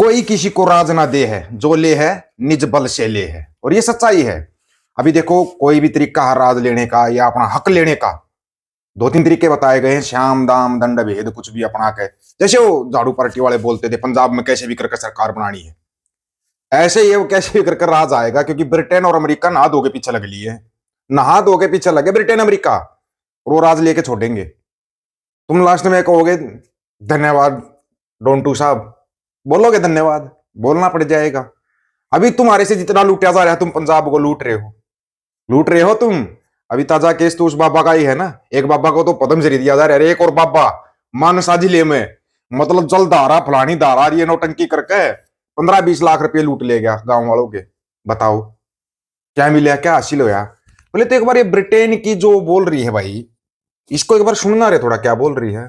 कोई किसी को राज ना दे है, जो ले है निज बल से ले है, और ये सच्चाई है। अभी देखो, कोई भी तरीका है राज लेने का या अपना हक लेने का, दो तीन तरीके बताए गए हैं, श्याम दाम दंड भेद कुछ भी अपना के। जैसे वो झाड़ू पार्टी वाले बोलते थे पंजाब में कैसे भी करके सरकार बनानी है, ऐसे ही वो कैसे भी करके राज आएगा, क्योंकि ब्रिटेन और अमेरिका नहा धो के पीछे लग लिए है, नहा धो के पीछे लगे ब्रिटेन अमेरिका, और वो राज लेके छोड़ेंगे। तुम लास्ट में कहोगे धन्यवाद डोंटू साहब, बोलोगे धन्यवाद, बोलना पड़ जाएगा। अभी तुम्हारे से जितना लूटा जा रहा है, तुम पंजाब को लूट रहे हो तुम। अभी ताजा केस तो उस बाबा का ही है ना, एक बाबा को तो पद्मश्री दिया जा रहा है, एक और बाबा मानसा जिले में, मतलब जलधारा फलानी धारा ये नौटंकी करके 15-20 लाख रुपए लूट ले गया गांव वालों के। बताओ क्या मिला, क्या हासिल होया? बोले तो एक बार ये ब्रिटेन की जो बोल रही है भाई, इसको एक बार सुनना रे थोड़ा, क्या बोल रही है।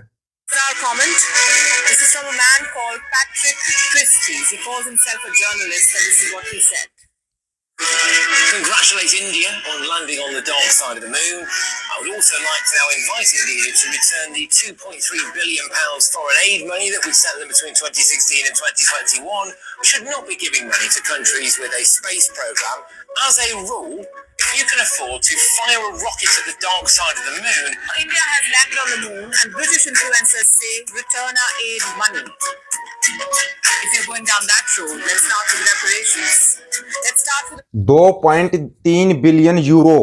Congratulate India on landing on the dark side of the moon. I would also like to now invite India to return the £2.3 billion foreign aid money that we sent them between 2016 and 2021. We should not be giving money to countries with a space program. As a rule, if you can afford to fire a rocket at the dark side of the moon... India has landed on the moon and British influencers say return our aid money. If you're going down that road, let's start with reparations. Let's start with 2.3 billion euro,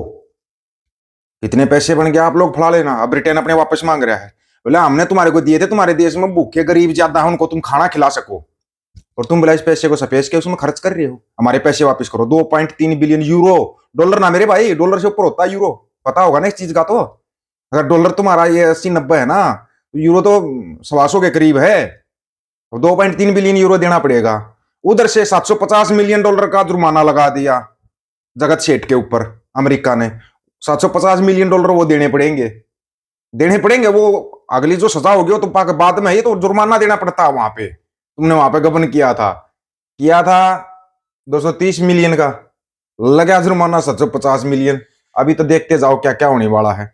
कितने पैसे बन गया आप लोग फड़ा लेना। अब Britain अपने वापस मांग रहा है, बोले हमने तुम्हारे को दिए थे, तुम्हारे देश में भूखे गरीब ज्यादा है, उनको तुम खाना खिला सको, और तुम बोला इस पैसे को सफेद के उसमें खर्च कर रहे हो, हमारे पैसे वापस करो। 2.3 बिलियन यूरो, डॉलर ना मेरे भाई, डॉलर से ऊपर होता है यूरो, पता होगा ना इस चीज का। तो अगर डॉलर तुम्हारा ये 80-90 है ना, तो यूरो तो 125 के करीब है, 2.3 बिलियन यूरो देना पड़ेगा। उधर से 750 मिलियन डॉलर का जुर्माना लगा दिया जगत सेठ के ऊपर अमेरिका ने। 750 मिलियन डॉलर वो देने पड़ेंगे। वो अगली जो सजा होगी वो तो बाद में, ये तो जुर्माना देना पड़ता है। वहां पे तुमने वहां पे गबन किया था 230 मिलियन का, लगा जुर्माना 750 मिलियन। अभी तो देखते जाओ क्या क्या होने वाला है।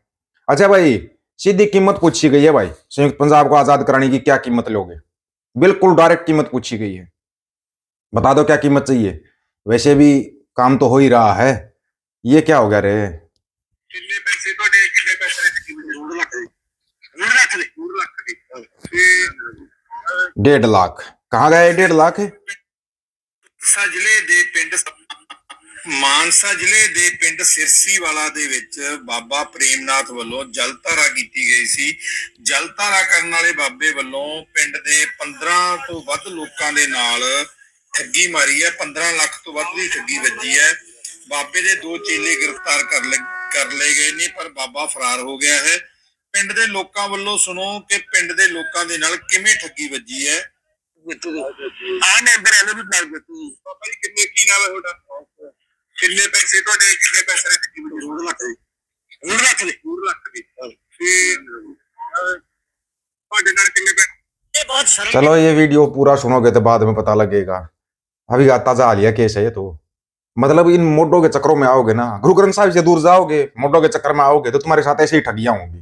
अच्छा भाई, सीधी कीमत पूछी गई है भाई, संयुक्त पंजाब को आजाद कराने की क्या कीमत लोगे? बिल्कुल डायरेक्ट कीमत पूछी गई है, बता दो क्या कीमत चाहिए। वैसे भी काम तो हो ही रहा है, ये क्या हो गया रे? कितने पैसे तो दे, कितने पैसे की कीमत? 1.5 लाख दे, 1.5 लाख कहाँ गए? 1.5 लाख ਜ਼ਿਲ੍ਹੇ ਦੇ ਪਿੰਡ ਮਾਨਸਾ ਜ਼ਿਲ੍ਹੇ ਦੇ ਪਿੰਡ ਸਿਰਸੀਵਾਲਾ ਦੇ ਵਿੱਚ ਬਾਬਾ ਪ੍ਰੇਮਨਾਥ ਵੱਲੋਂ ਜਲ ਧਾਰਾ ਕੀਤੀ ਗਈ ਸੀ। ਜਲ ਧਾਰਾ ਕਰਨ ਵਾਲੇ ਬਾਬੇ ਵੱਲੋਂ ਪਿੰਡ ਦੇ 15 ਤੋਂ ਵੱਧ ਲੋਕਾਂ ਦੇ ਨਾਲ ਠੱਗੀ ਮਾਰੀ ਹੈ। 15 ਲੱਖ ਤੋਂ ਵੱਧ ਦੀ ਠੱਗੀ ਵੱਜੀ ਹੈ। ਬਾਬੇ ਦੇ 2 ਚੇਲੇ ਗ੍ਰਿਫਤਾਰ ਕਰ ਲਏ ਗਏ ਨੇ, ਪਰ ਬਾਬਾ ਫਰਾਰ ਹੋ ਗਿਆ ਹੈ। ਪਿੰਡ ਦੇ ਲੋਕਾਂ ਵੱਲੋਂ ਸੁਣੋ ਕਿ ਪਿੰਡ ਦੇ ਲੋਕਾਂ ਦੇ ਨਾਲ ਕਿਵੇਂ ਠੱਗੀ ਵੱਜੀ ਹੈ। ਬਾਬਾ ਜੀ ਕਿੰਨੇ, ਕੀ ਨਾਮ ਹੈ ਤੁਹਾਡਾ? ਕਿੰਨੇ ਪੈਸੇ ਤੁਹਾਡੇ, ਕਿੰਨੇ ਪੈਸੇ ਦੀ ਠੱਗੀ ਵੱਜੀ? 1.5 ਲੱਖ ਦੀ। 1.5 ਲੱਖ ਦੀ? 1.5 ਲੱਖ ਦੀ। ਫਿਰ ਤੁਹਾਡੇ ਨਾਲ कितने पैसे? चलो ये वीडियो पूरा सुनोगे तो बाद में पता लगेगा। अभी ताजा हालिया केस है ये तो, मतलब इन मोडो के चक्करों में आओगे ना, गुरु ग्रंथ साहिब से दूर जाओगे, मोडो के चक्कर में आओगे तो तुम्हारे साथ ऐसे ही ठगियां होंगी।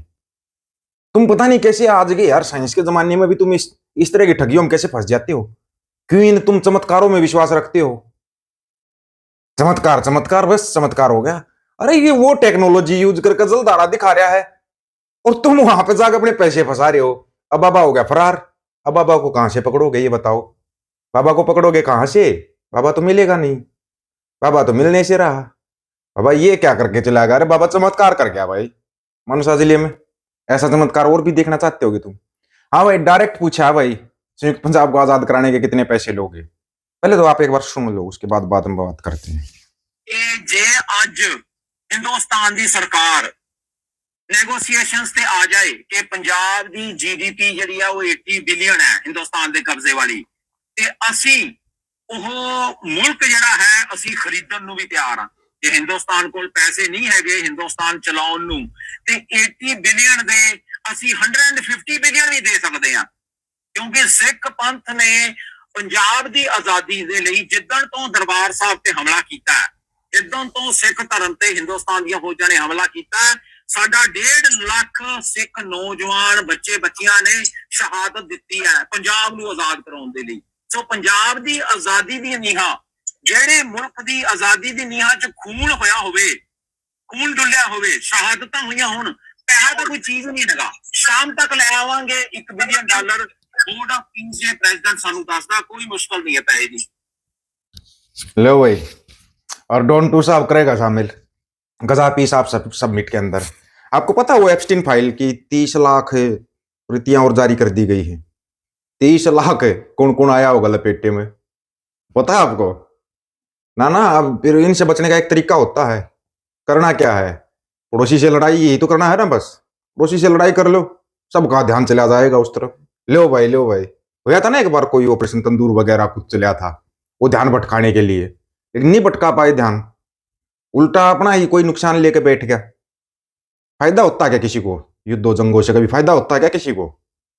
तुम पता नहीं कैसे आज के यार साइंस के जमाने में भी तुम इस तरह की ठगियों में कैसे फंस जाते हो। क्यों इन तुम चमत्कारों में विश्वास रखते हो? चमत्कार बस चमत्कार हो गया। अरे ये वो टेक्नोलॉजी यूज करके जलधारा दिखा रहा है और तुम वहां पे जाकर अपने पैसे फंसा रहे हो। अब बाबा हो गया फरार, अब बाबा को कहां से पकड़ोगे ये बताओ? बाबा को पकड़ोगे कहां से? बाबा तो मिलेगा नहीं, बाबा तो मिलने से रहा। बाबा ये क्या करके चला गया? अरे बाबा चमत्कार कर गया भाई मनसा जिले में। ऐसा चमत्कार और भी देखना चाहते होगे तुम? हाँ भाई, डायरेक्ट पूछा भाई संयुक्त पंजाब को आजाद कराने के कितने पैसे लोगे? पहले तो आप एक बार सुन लो, उसके बाद में बात करते हैं। जे अज हिंदुस्तान की सरकार ਨੈਗੋਸੀਏਸ਼ਨਸ ਤੇ ਆ ਜਾਏ ਕਿ ਪੰਜਾਬ ਦੀ GDP ਜਿਹੜੀ ਆ ਉਹ 80 ਬਿਲੀਅਨ ਹੈ ਹਿੰਦੁਸਤਾਨ ਦੇ ਕਬਜ਼ੇ ਵਾਲੀ, ਤੇ ਅਸੀਂ ਉਹ ਮੁਲਕ ਜਿਹੜਾ ਹੈ ਅਸੀਂ ਖਰੀਦਣ ਨੂੰ ਵੀ ਤਿਆਰ ਆ। ਜੇ ਹਿੰਦੁਸਤਾਨ ਕੋਲ ਪੈਸੇ ਨਹੀਂ ਹੈਗੇ ਹਿੰਦੁਸਤਾਨ ਚਲਾਉਣ ਨੂੰ, ਤੇ 80 ਬਿਲੀਅਨ ਦੇ ਅਸੀਂ 150 ਬਿਲੀਅਨ ਵੀ ਦੇ ਸਕਦੇ ਆ, ਕਿਉਂਕਿ ਸਿੱਖ ਪੰਥ ਨੇ ਪੰਜਾਬ ਦੀ ਆਜ਼ਾਦੀ ਦੇ ਲਈ ਜਿੱਦਣ ਤੋਂ ਦਰਬਾਰ ਸਾਹਿਬ ਤੇ ਹਮਲਾ ਕੀਤਾ, ਜਿੱਦਣ ਤੋਂ ਸਿੱਖ ਧਰਮ ਤੇ ਹਿੰਦੁਸਤਾਨ ਦੀਆਂ ਫੌਜਾਂ ਨੇ ਹਮਲਾ ਕੀਤਾ, ਸਾਡਾ 1.5 ਲੱਖ ਸਿੱਖ ਨੌਜਵਾਨ ਬੱਚੇ ਬੱਚੀਆਂ ਨੇ ਸ਼ਹਾਦਤ ਦਿੱਤੀ ਹੈ ਪੰਜਾਬ ਨੂੰ ਆਜ਼ਾਦ ਕਰਾਉਣ ਦੇ ਲਈ। ਸੋ ਪੰਜਾਬ ਦੀ ਆਜ਼ਾਦੀ ਦੀ ਨੀਹਾਂ, ਜਿਹੜੇ ਮੁਲਕ ਦੀ ਆਜ਼ਾਦੀ ਦੀ ਨੀਹਾਂ 'ਚ ਖੂਨ ਹੋਇਆ ਹੋਵੇ, ਖੂਨ ਡੁੱਲਿਆ ਹੋਵੇ, ਸ਼ਹਾਦਤਾਂ ਹੋਈਆਂ ਹੋਣ, ਪੈਸਾ ਤਾਂ ਕੋਈ ਚੀਜ਼ ਨਹੀਂ ਹੈਗਾ। ਸ਼ਾਮ ਤੱਕ ਲੈ ਆਵਾਂਗੇ $1 ਬਿਲੀਅਨ। ਬੋਰਡ ਆਫ ਕਿੰਗਸ ਦੇ ਪ੍ਰੈਜ਼ੀਡੈਂਟ ਸਾਨੂੰ ਦੱਸਦਾ ਕੋਈ मुश्किल नहीं है पैसे की। लो भाई, और डॉन टू साहब करेगा शामिल गजापी साहब सबमिट के अंदर। आपको पता वो एप्स्टीन फाइल की 30 लाख प्रतियां और जारी कर दी गई है। 30 लाख कौन कौन आया होगा लपेटे में, पता है आपको? ना ना, अब फिर इनसे बचने का एक तरीका होता है। करना क्या है, पड़ोसी से लड़ाई यही तो करना है ना, बस पड़ोसी से लड़ाई कर लो, सबका ध्यान चला जाएगा उस तरफ। लो भाई लो भाई, होया था ना एक बार कोई ऑपरेशन तंदूर वगैरह कुछ चला था, वो ध्यान भटकाने के लिए, लेकिन नहीं भटका पाए ध्यान, उल्टा अपना ही कोई नुकसान लेके बैठ गया। फायदा होता है क्या किसी को युद्धों जंगों से? कभी फायदा होता है क्या किसी को?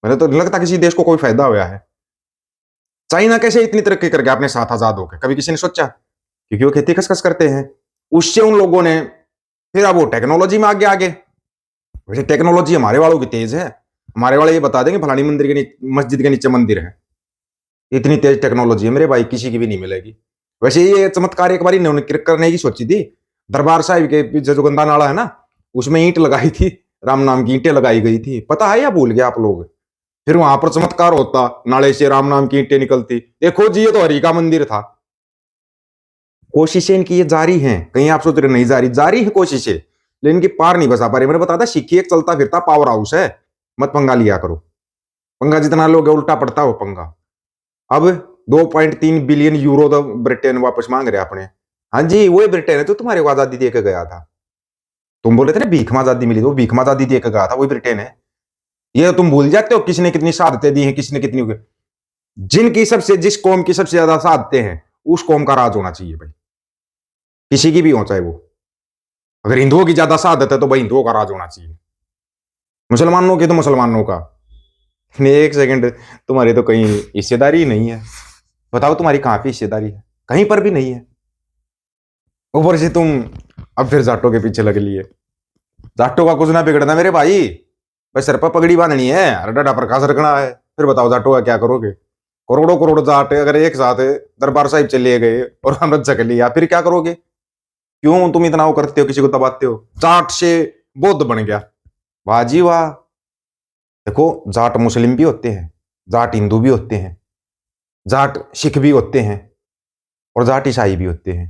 मुझे तो नहीं लगता किसी देश को कोई फायदा हुआ है। चाइना कैसे इतनी तरक्की कर गया अपने साथ आजाद होकर, कभी किसी ने सोचा? क्योंकि वो खेती खसखस करते हैं, उससे उन लोगों ने फिर अब वो टेक्नोलॉजी में आगे आगे। वैसे टेक्नोलॉजी हमारे वालों की तेज है, हमारे वाले ये बता देंगे फलानी मंदिर के मस्जिद के नीचे मंदिर है। इतनी तेज टेक्नोलॉजी है मेरे भाई, किसी की भी नहीं मिलेगी। वैसे ये चमत्कार एक बार इन्होंने करने की सोची थी, दरबार साहिब के पीछे जो गंदा नाला है ना, उसमें ईंट लगाई थी, राम नाम की ईंटें लगाई गई थी, पता है या भूल गया आप लोग? फिर वहां पर चमत्कार होता, नाले से राम नाम की ईंटें निकलती। देखो जी, ये तो हरि का मंदिर था। कोशिशें इनकी ये जारी हैं, कहीं आप सोच रहे नहीं जारी है कोशिशें, लेकिन इनकी पार नहीं बसा पा रही। मैंने बताया था सिक्की एक चलता फिरता पावर हाउस है, मत पंगा लिया करो। पंगा जितना लोगे उल्टा पड़ता हो पंगा। अब 2.3 बिलियन यूरो तो ब्रिटेन वापस मांग रहे अपने। हाँ जी, वही ब्रिटेन है तो तुम्हारे को आजादी दे के गया था। तुम बोले थे ना भीख में आजादी मिली, तो भीख में आजादी दे के गया था, वही ब्रिटेन है। ये तुम भूल जाते हो किसने कितनी शहादतें दी हैं, किसने कितनी, जिनकी सबसे, जिस कौम की सबसे ज्यादा शहादतें हैं उस कौम का राज होना चाहिए भाई, किसी की भी हो चाहे वो। अगर हिंदुओं की ज्यादा शहादत है तो भाई हिंदुओं का राज होना चाहिए, मुसलमानों की तो मुसलमानों का। एक सेकंड, तुम्हारी तो कहीं हिस्सेदारी ही नहीं है, बताओ तुम्हारी कहां पे हिस्सेदारी है? कहीं पर भी नहीं है। ऊपर से तुम अब फिर जाटों के पीछे लग लिए। जाटों का कुछ ना बिगड़ना मेरे भाई, बस सर पर पगड़ी बांधनी है, डंडा प्रकाश रखना है। फिर बताओ जाटों का क्या करोगे? करोड़ों करोड़ जाट अगर एक साथ दरबार साहिब चले गए और अमृत छक लिया, फिर क्या करोगे? क्यों तुम इतना वो करते हो, किसी को दबाते हो? जाट से बौद्ध बन गया, वाह जी वाह। देखो, जाट मुस्लिम भी होते हैं, जाट हिंदू भी होते हैं, जाट सिख भी होते हैं, और जाट ईसाई भी होते हैं,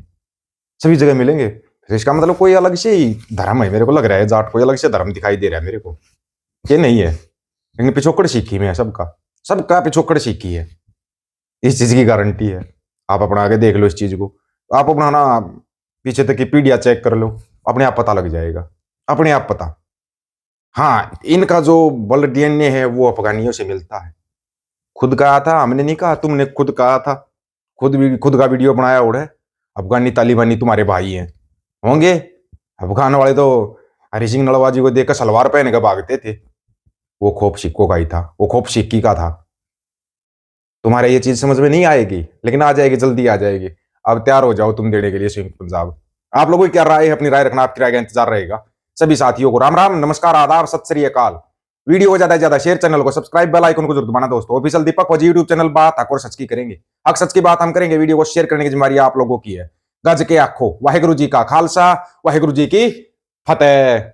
सभी जगह मिलेंगे। तो इसका मतलब कोई अलग से ही धर्म है, मेरे को लग रहा है जाट कोई अलग से धर्म दिखाई दे रहा है मेरे को, ये नहीं है। लेकिन पिछोकड़ सीखी में है सबका, सबका पिछोकड़ सीखी है, इस चीज की गारंटी है। आप अपना आगे देख लो इस चीज को, आप अपना ना पीछे तक की पीढ़ियां चेक कर लो, अपने आप पता लग जाएगा, अपने आप पता। हाँ, इनका जो बल डीएनए है वो अफगानियों से मिलता है। खुद कहा था, हमने नहीं कहा, तुमने खुद कहा था, खुद का वीडियो बनाया और है। अफगानी तालिबानी तुम्हारे भाई हैं होंगे। अफगान वाले तो हरि सिंह नलवा जी को देखकर सलवार पहन के भागते थे, वो खौफ सिक्कों का ही था, वो खौफ सिक्की का था। तुम्हारे ये चीज समझ में नहीं आएगी, लेकिन आ जाएगी, जल्दी आ जाएगी। अब तैयार हो जाओ तुम देने के लिए संयुक्त पंजाब। आप लोगों की क्या राय है, अपनी राय रखना, आपकी राय का इंतजार रहेगा। सभी साथियों को राम राम, नमस्कार, आदाब, सत श्री अकाल। वीडियो को ज्यादा से ज्यादा शेयर, चैनल को सब्सक्राइब, बेल आइकन को जरूर दबाना दोस्तों। ऑफिशियल दीपक फौजी यूट्यूब चैनल, बात हक और सच की करेंगे, हक सच की बात हम करेंगे। वीडियो को शेयर करने की जिम्मेदारी आप लोगों की है। गज के आखो, वाहेगुरु जी का खालसा, वाहेगुरु जी की फतेह।